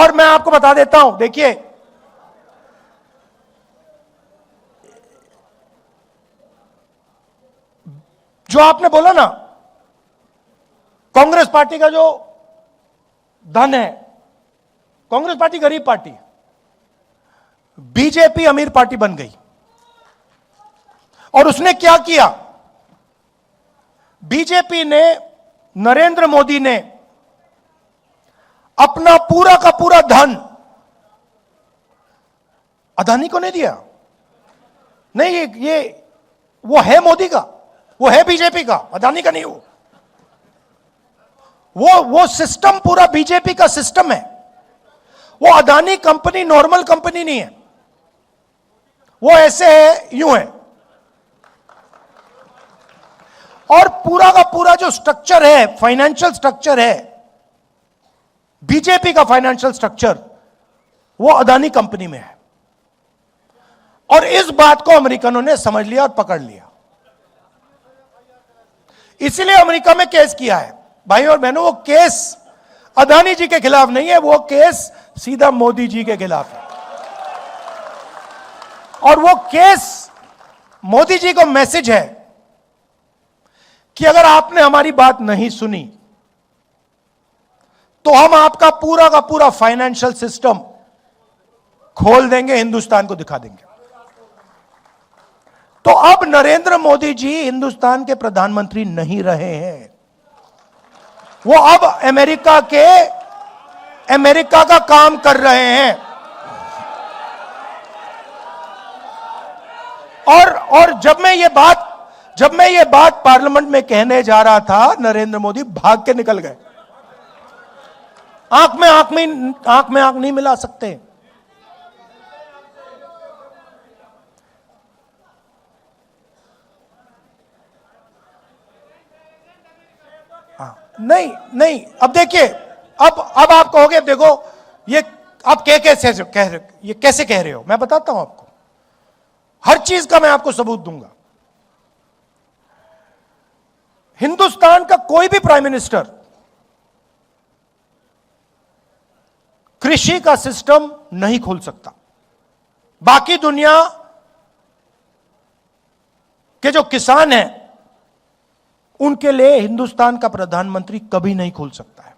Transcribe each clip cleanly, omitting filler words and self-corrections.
और मैं आपको बता देता हूं, देखिए जो आपने बोला ना, कांग्रेस पार्टी का जो धन है, कांग्रेस पार्टी गरीब पार्टी, बीजेपी अमीर पार्टी बन गई। और उसने क्या किया? बीजेपी ने, नरेंद्र मोदी ने अपना पूरा का पूरा धन अदानी को नहीं दिया। नहीं, ये वो है मोदी का, वो है बीजेपी का, अदानी का नहीं। वो सिस्टम पूरा बीजेपी का सिस्टम है। वो अदानी कंपनी नॉर्मल कंपनी नहीं है, वो ऐसे है, यूं है। और पूरा का पूरा जो स्ट्रक्चर है, फाइनेंशियल स्ट्रक्चर है, बीजेपी का फाइनेंशियल स्ट्रक्चर, वो अदानी कंपनी में है। और इस बात को अमेरिकनों ने समझ लिया और पकड़ लिया। इसीलिए अमेरिका में केस किया है। भाई और बहनों, वो केस अदानी जी के खिलाफ नहीं है, वो केस सीधा मोदी जी के खिलाफ है। और वो केस मोदी जी को मैसेज है कि अगर आपने हमारी बात नहीं सुनी तो हम आपका पूरा का पूरा फाइनेंशियल सिस्टम खोल देंगे, हिंदुस्तान को दिखा देंगे। तो अब नरेंद्र मोदी जी हिंदुस्तान के प्रधानमंत्री नहीं रहे हैं, वो अब अमेरिका का काम कर रहे हैं। और जब मैं ये बात पार्लियामेंट में कहने जा रहा था, नरेंद्र मोदी भाग के निकल गए। आंख में आंख नहीं मिला सकते। नहीं, अब देखिए, अब आप कहोगे, देखो ये आप कैसे कह रहे हो? मैं बताता हूं आपको, हर चीज का मैं आपको सबूत दूंगा। हिंदुस्तान का कोई भी प्राइम मिनिस्टर कृषि का सिस्टम नहीं खोल सकता। बाकी दुनिया के जो किसान हैं, उनके लिए हिंदुस्तान का प्रधानमंत्री कभी नहीं खोल सकता है।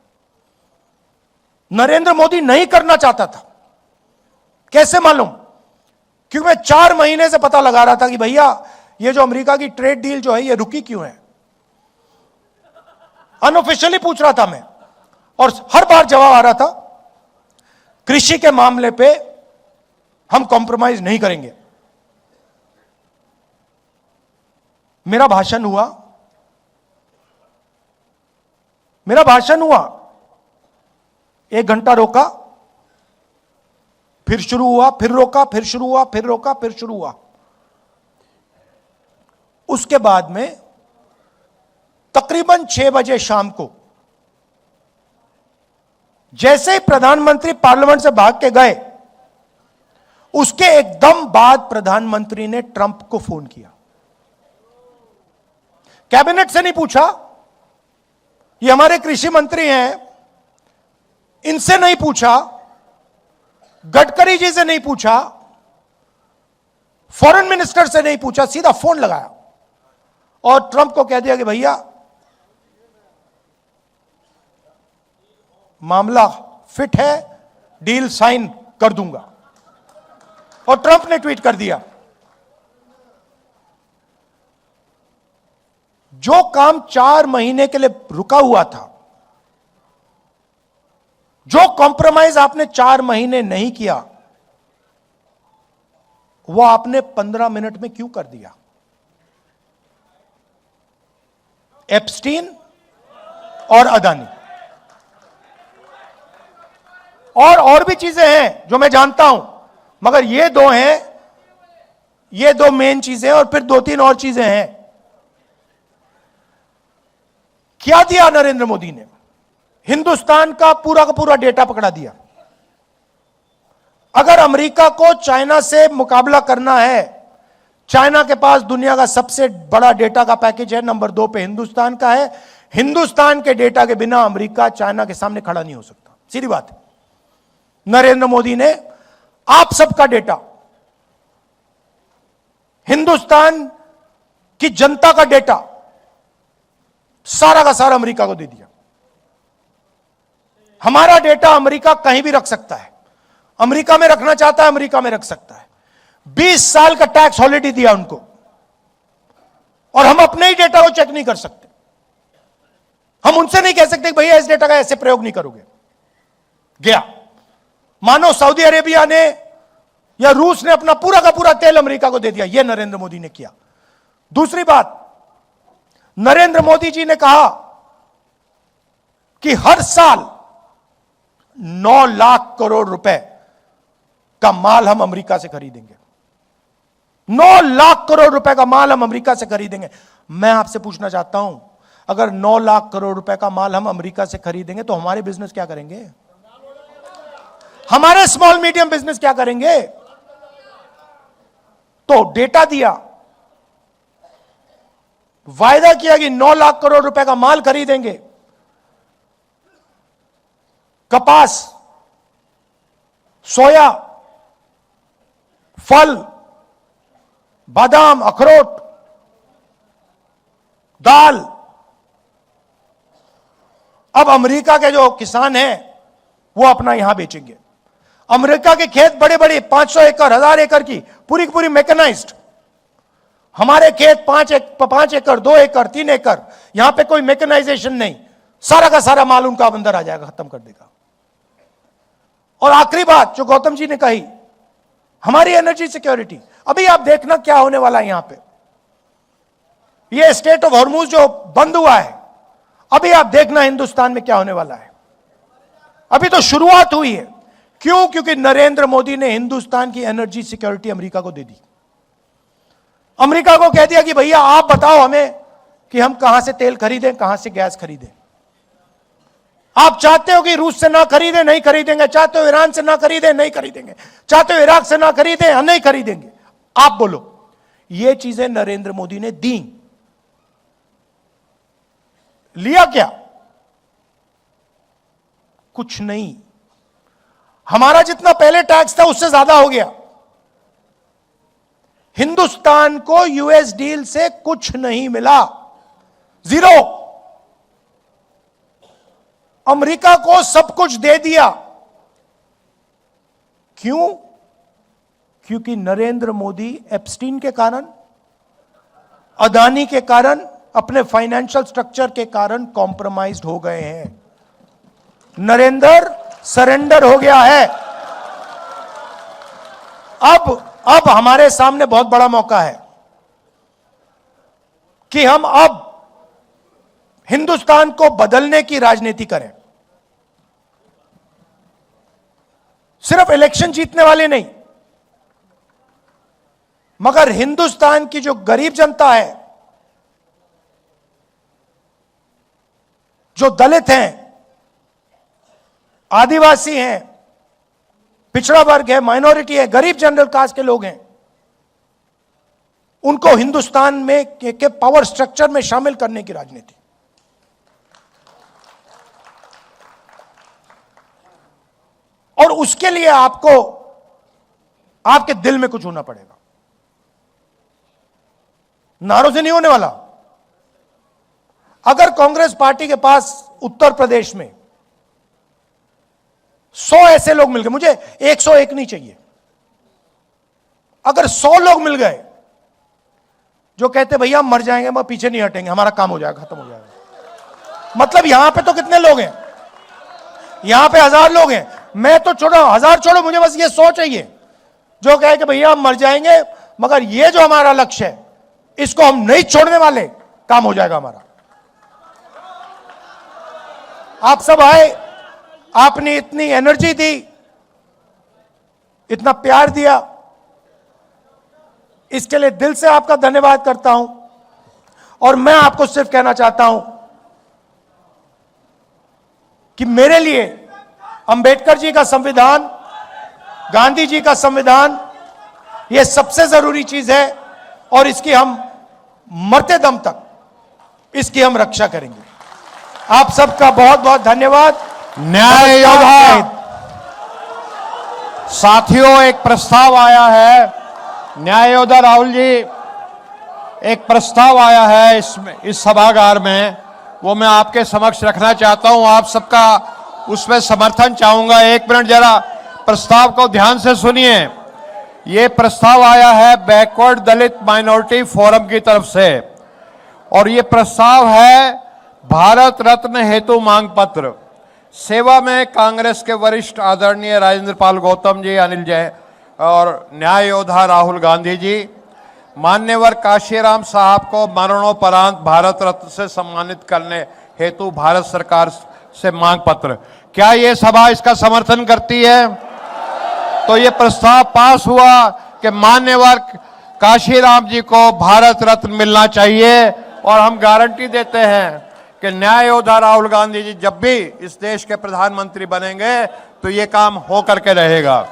नरेंद्र मोदी नहीं करना चाहता था। कैसे मालूम? क्योंकि मैं 4 महीने से पता लगा रहा था कि भैया ये जो अमेरिका की ट्रेड डील जो है, ये रुकी क्यों है। अनऑफिशियली पूछ रहा था मैं, और हर बार जवाब आ रहा था, कृषि के मामले पे हम कॉम्प्रोमाइज नहीं करेंगे। मेरा भाषण हुआ, 1 घंटा रोका, फिर शुरू हुआ, फिर रोका, फिर शुरू हुआ, फिर रोका, फिर शुरू हुआ। उसके बाद में तकरीबन 6 बजे शाम को, जैसे ही प्रधानमंत्री पार्लियामेंट से भाग के गए, उसके एकदम बाद प्रधानमंत्री ने ट्रंप को फोन किया। कैबिनेट से नहीं पूछा, ये हमारे कृषि मंत्री हैं, इनसे नहीं पूछा, गडकरी जी से नहीं पूछा, फॉरेन मिनिस्टर से नहीं पूछा, सीधा फोन लगाया और ट्रंप को कह दिया कि भैया मामला फिट है, डील साइन कर दूंगा। और ट्रंप ने ट्वीट कर दिया, जो काम 4 महीने के लिए रुका हुआ था, जो कॉम्प्रोमाइज आपने 4 महीने नहीं किया, वो आपने 15 मिनट में क्यों कर दिया? एप्स्टीन और अदानी और भी चीजें हैं जो मैं जानता हूं, मगर ये 2 हैं, ये 2 मेन चीजें, और फिर 2-3 और चीजें हैं। क्या दिया नरेंद्र मोदी ने? हिंदुस्तान का पूरा डेटा पकड़ा दिया। अगर अमेरिका को चाइना से मुकाबला करना है, चाइना के पास दुनिया का सबसे बड़ा डेटा का पैकेज है, नंबर 2 पे हिंदुस्तान का है। हिंदुस्तान के डेटा के बिना अमेरिका चाइना के सामने खड़ा नहीं हो सकता, सीधी बात है। नरेंद्र मोदी ने आप सबका डेटा, हिंदुस्तान की जनता का डेटा सारा का सारा अमेरिका को दे दिया। हमारा डेटा अमेरिका कहीं भी रख सकता है, अमेरिका में रखना चाहता है अमेरिका में रख सकता है। 20 साल का टैक्स हॉलिडे दिया उनको, और हम अपने ही डेटा को चेक नहीं कर सकते। हम उनसे नहीं कह सकते कि भैया इस डेटा का ऐसे प्रयोग नहीं करोगे। गया, मानो सऊदी अरेबिया ने या रूस ने अपना पूरा का पूरा तेल अमेरिका को दे दिया। यह नरेंद्र मोदी ने किया। दूसरी बात, नरेंद्र मोदी जी ने कहा कि हर साल 9 लाख करोड़ रुपए का माल हम अमेरिका से खरीदेंगे। 9 लाख करोड़ रुपए का माल हम अमेरिका से खरीदेंगे। मैं आपसे पूछना चाहता हूं, अगर 9 लाख करोड़ रुपए का माल हम अमेरिका से खरीदेंगे तो हमारे बिजनेस क्या करेंगे? हमारे स्मॉल मीडियम बिजनेस क्या करेंगे? तो डेटा दिया, वायदा किया कि 9 लाख करोड़ रुपए का माल खरीदेंगे। कपास, सोया, फल, बादाम, अखरोट, दाल। अब अमेरिका के जो किसान हैं वो अपना यहां बेचेंगे। अमेरिका के खेत बड़े बड़े 500 एकड़ 1000 एकड़ की पूरी पूरी मैकेनाइज्ड। हमारे खेत 5 एकड़ 2 एकड़ 3 एकड़, यहां पे कोई मैकेनाइजेशन नहीं। सारा का सारा माल उनका अंदर आ जाएगा, खत्म कर देगा। और आखिरी बात जो गौतम जी ने कही, हमारी एनर्जी सिक्योरिटी। अभी आप देखना क्या होने वाला है यहां पे। ये स्टेट ऑफ हॉर्मुज जो बंद हुआ है, अभी आप देखना हिंदुस्तान में क्या होने वाला है। अभी तो शुरुआत हुई है। क्यों? क्योंकि नरेंद्र मोदी ने हिंदुस्तान की एनर्जी सिक्योरिटी अमेरिका को दे दी। अमेरिका को कह दिया कि भैया आप बताओ हमें कि हम कहां से तेल खरीदें, कहां से गैस खरीदें। आप चाहते हो कि रूस से ना खरीदें, नहीं खरीदेंगे। चाहते हो ईरान से ना खरीदें, नहीं खरीदेंगे। चाहते हो इराक से ना खरीदें, नहीं खरीदेंगे। आप बोलो। ये चीजें नरेंद्र मोदी ने दी। लिया क्या? कुछ नहीं। हमारा जितना पहले टैक्स था उससे ज्यादा हो गया। हिंदुस्तान को यूएस डील से कुछ नहीं मिला, जीरो। अमेरिका को सब कुछ दे दिया। क्यों? क्योंकि नरेंद्र मोदी एप्स्टीन के कारण, अदानी के कारण, अपने फाइनेंशियल स्ट्रक्चर के कारण कॉम्प्रोमाइज्ड हो गए हैं। नरेंद्र सरेंडर हो गया है। अब हमारे सामने बहुत बड़ा मौका है कि हम अब हिंदुस्तान को बदलने की राजनीति करें। सिर्फ इलेक्शन जीतने वाले नहीं, मगर हिंदुस्तान की जो गरीब जनता है, जो दलित हैं, आदिवासी हैं, पिछड़ा वर्ग है, माइनॉरिटी है, गरीब जनरल कास्ट के लोग हैं, उनको हिंदुस्तान में के पावर स्ट्रक्चर में शामिल करने की राजनीति। और उसके लिए आपको आपके दिल में कुछ होना पड़ेगा। नारों से नहीं होने वाला। अगर कांग्रेस पार्टी के पास उत्तर प्रदेश में 100 ऐसे लोग मिल गए, मुझे 101 नहीं चाहिए, अगर 100 लोग मिल गए जो कहते भैया हम मर जाएंगे मगर पीछे नहीं हटेंगे, हमारा काम हो जाएगा, खत्म हो जाएगा। मतलब यहां पे तो कितने लोग हैं? यहां पे 1000 लोग हैं। मैं तो छोड़ो, 1000 छोड़ो, मुझे बस ये 100 चाहिए जो कहे कि भैया हम मर जाएंगे मगर ये जो हमारा लक्ष्य है इसको हम नहीं छोड़ने वाले, काम हो जाएगा हमारा। आप सब आए, आपने इतनी एनर्जी दी, इतना प्यार दिया, इसके लिए दिल से आपका धन्यवाद करता हूं। और मैं आपको सिर्फ कहना चाहता हूं कि मेरे लिए अंबेडकर जी का संविधान, गांधी जी का संविधान, यह सबसे जरूरी चीज है और इसकी हम मरते दम तक इसकी हम रक्षा करेंगे। आप सबका बहुत बहुत धन्यवाद। न्याय योद्धा साथियों, एक प्रस्ताव आया है, न्याय योद्धा राहुल जी, एक प्रस्ताव आया है इस सभागार में, वो मैं आपके समक्ष रखना चाहता हूं। आप सबका उसमें समर्थन चाहूंगा। एक मिनट जरा प्रस्ताव को ध्यान से सुनिए। ये प्रस्ताव आया है बैकवर्ड दलित माइनॉरिटी फोरम की तरफ से, और ये प्रस्ताव है भारत रत्न हेतु मांग पत्र। सेवा में कांग्रेस के वरिष्ठ आदरणीय राजेंद्र पाल गौतम जी, अनिल जैन और न्याय योद्धा राहुल गांधी जी, मान्यवर काशीराम साहब को मरणोपरांत भारत रत्न से सम्मानित करने हेतु भारत सरकार से मांग पत्र। क्या ये सभा इसका समर्थन करती है? तो ये प्रस्ताव पास हुआ कि मान्यवर काशीराम जी को भारत रत्न मिलना चाहिए, और हम गारंटी देते हैं कि न्याय योद्धा राहुल गांधी जी जब भी इस देश के प्रधानमंत्री बनेंगे तो ये काम हो करके रहेगा।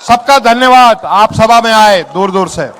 सबका धन्यवाद, आप सभा में आए दूर दूर से।